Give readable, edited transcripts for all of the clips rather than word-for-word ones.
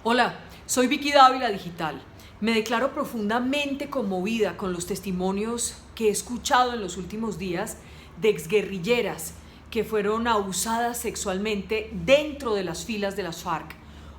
Hola, soy Vicky Dávila Digital. Me declaro profundamente conmovida con los testimonios que he escuchado en los últimos días de exguerrilleras que fueron abusadas sexualmente dentro de las filas de las FARC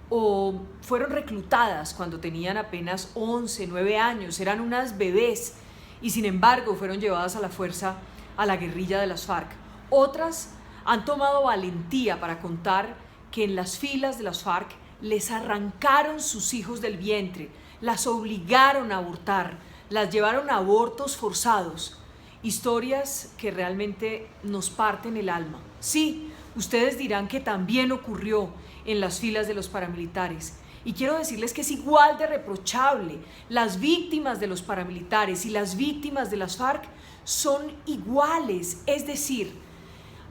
o fueron reclutadas cuando tenían apenas 11, 9 años, eran unas bebés y sin embargo fueron llevadas a la fuerza a la guerrilla de las FARC. Otras han tomado valentía para contar que en las filas de las FARC les arrancaron sus hijos del vientre, las obligaron a abortar, las llevaron a abortos forzados. Historias que realmente nos parten el alma. Sí, ustedes dirán que también ocurrió en las filas de los paramilitares. Y quiero decirles que es igual de reprochable. Las víctimas de los paramilitares y las víctimas de las FARC son iguales. Es decir,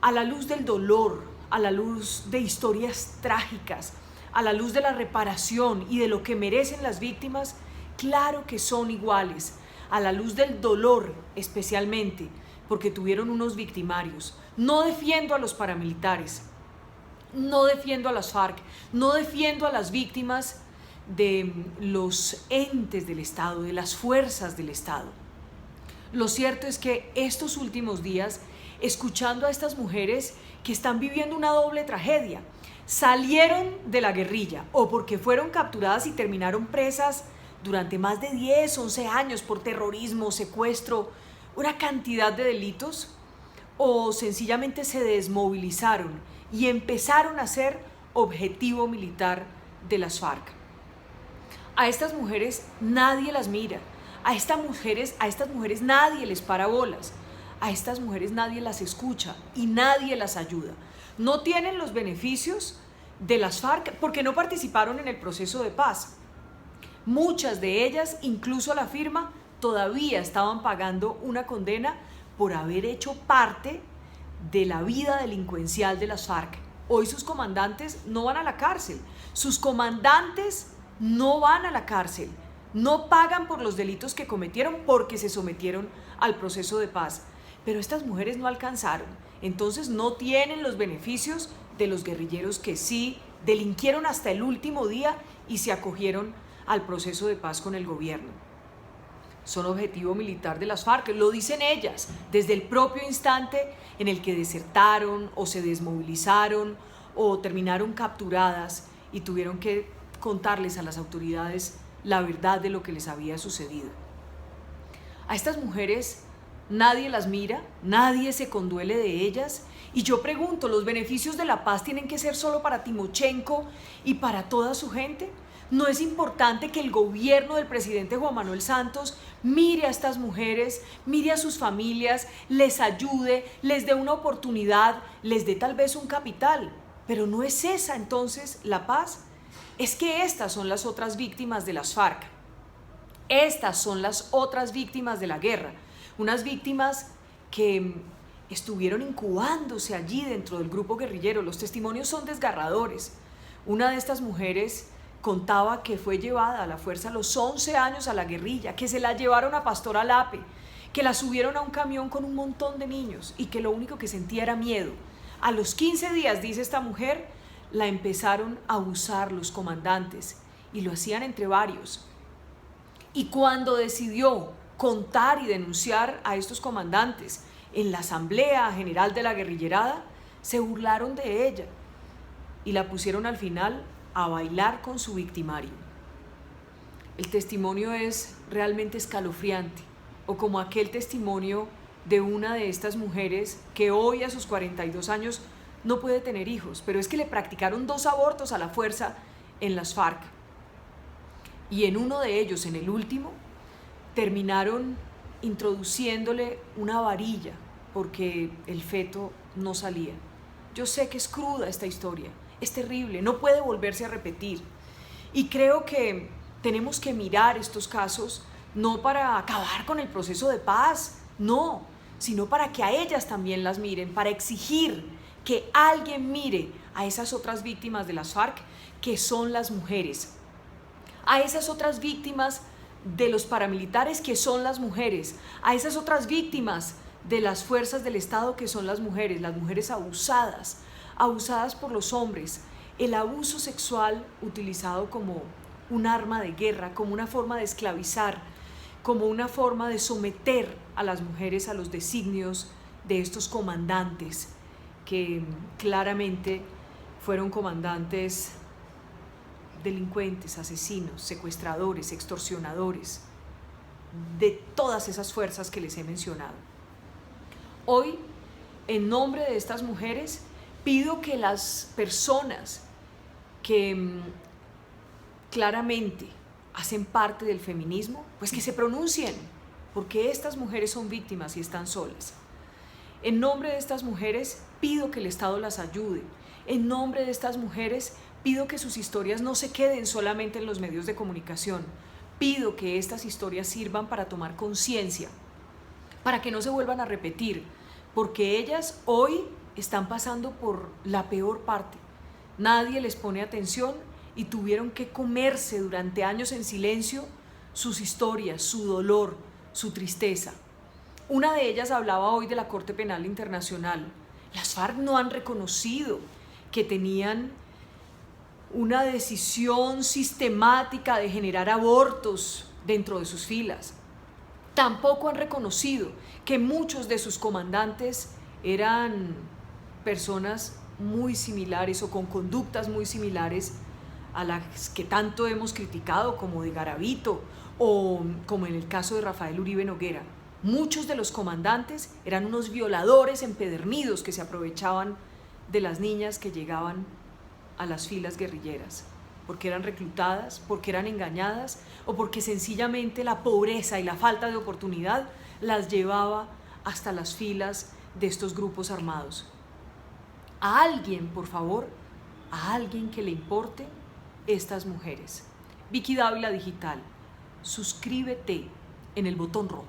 a la luz del dolor, a la luz de historias trágicas, a la luz de la reparación y de lo que merecen las víctimas, claro que son iguales. A la luz del dolor especialmente, porque tuvieron unos victimarios. No defiendo a los paramilitares, no defiendo a las FARC, no defiendo a las víctimas de los entes del Estado, de las fuerzas del Estado. Lo cierto es que estos últimos días, escuchando a estas mujeres que están viviendo una doble tragedia, salieron de la guerrilla o porque fueron capturadas y terminaron presas durante más de 10, 11 años por terrorismo, secuestro, una cantidad de delitos, o sencillamente se desmovilizaron y empezaron a ser objetivo militar de las FARC. A estas mujeres nadie las mira, a estas mujeres nadie les para bolas, a estas mujeres nadie las escucha y nadie las ayuda. No tienen los beneficios de las FARC porque no participaron en el proceso de paz. Muchas de ellas, incluso la firma, todavía estaban pagando una condena por haber hecho parte de la vida delincuencial de las FARC. Hoy sus comandantes no van a la cárcel, sus comandantes no van a la cárcel, no pagan por los delitos que cometieron porque se sometieron al proceso de paz. Pero estas mujeres no alcanzaron, entonces no tienen los beneficios de los guerrilleros que sí delinquieron hasta el último día y se acogieron al proceso de paz con el gobierno. Son objetivo militar de las FARC, lo dicen ellas, desde el propio instante en el que desertaron o se desmovilizaron o terminaron capturadas y tuvieron que contarles a las autoridades la verdad de lo que les había sucedido. A estas mujeres nadie las mira, nadie se conduele de ellas. Y yo pregunto, ¿los beneficios de la paz tienen que ser solo para Timochenko y para toda su gente? ¿No es importante que el gobierno del presidente Juan Manuel Santos mire a estas mujeres, mire a sus familias, les ayude, les dé una oportunidad, les dé tal vez un capital? Pero ¿no es esa entonces la paz? Es que estas son las otras víctimas de las FARC. Estas son las otras víctimas de la guerra. Unas víctimas que estuvieron incubándose allí dentro del grupo guerrillero. Los testimonios son desgarradores. Una de estas mujeres contaba que fue llevada a la fuerza a los 11 años a la guerrilla, que se la llevaron a Pastor Alape, que la subieron a un camión con un montón de niños y que lo único que sentía era miedo. A los 15 días, dice esta mujer, la empezaron a abusar los comandantes y lo hacían entre varios. Y cuando decidió contar y denunciar a estos comandantes en la Asamblea General de la Guerrillerada, se burlaron de ella y la pusieron al final a bailar con su victimario. El testimonio es realmente escalofriante, o como aquel testimonio de una de estas mujeres que hoy a sus 42 años no puede tener hijos, pero es que le practicaron 2 abortos a la fuerza en las FARC. Y en uno de ellos, en el último, terminaron introduciéndole una varilla porque el feto no salía. Yo sé que es cruda esta historia, es terrible, no puede volverse a repetir. Y creo que tenemos que mirar estos casos no para acabar con el proceso de paz, no, sino para que a ellas también las miren, para exigir que alguien mire a esas otras víctimas de las FARC, que son las mujeres, a esas otras víctimas de los paramilitares, que son las mujeres, a esas otras víctimas de las fuerzas del Estado, que son las mujeres abusadas por los hombres, el abuso sexual utilizado como un arma de guerra, como una forma de esclavizar, como una forma de someter a las mujeres a los designios de estos comandantes que claramente fueron comandantes delincuentes, asesinos, secuestradores, extorsionadores, de todas esas fuerzas que les he mencionado. Hoy, en nombre de estas mujeres, pido que las personas que claramente hacen parte del feminismo, pues que se pronuncien, porque estas mujeres son víctimas y están solas. En nombre de estas mujeres, pido que el Estado las ayude. En nombre de estas mujeres, pido que sus historias no se queden solamente en los medios de comunicación. Pido que estas historias sirvan para tomar conciencia, para que no se vuelvan a repetir, porque ellas hoy están pasando por la peor parte. Nadie les pone atención y tuvieron que comerse durante años en silencio sus historias, su dolor, su tristeza. Una de ellas hablaba hoy de la Corte Penal Internacional. Las FARC no han reconocido que tenían una decisión sistemática de generar abortos dentro de sus filas. Tampoco han reconocido que muchos de sus comandantes eran personas muy similares o con conductas muy similares a las que tanto hemos criticado, como de Garavito o como en el caso de Rafael Uribe Noguera. Muchos de los comandantes eran unos violadores empedernidos que se aprovechaban de las niñas que llegaban a las filas guerrilleras, porque eran reclutadas, porque eran engañadas o porque sencillamente la pobreza y la falta de oportunidad las llevaba hasta las filas de estos grupos armados. A alguien, por favor, a alguien que le importe estas mujeres. Vicky Dávila Digital, suscríbete en el botón rojo.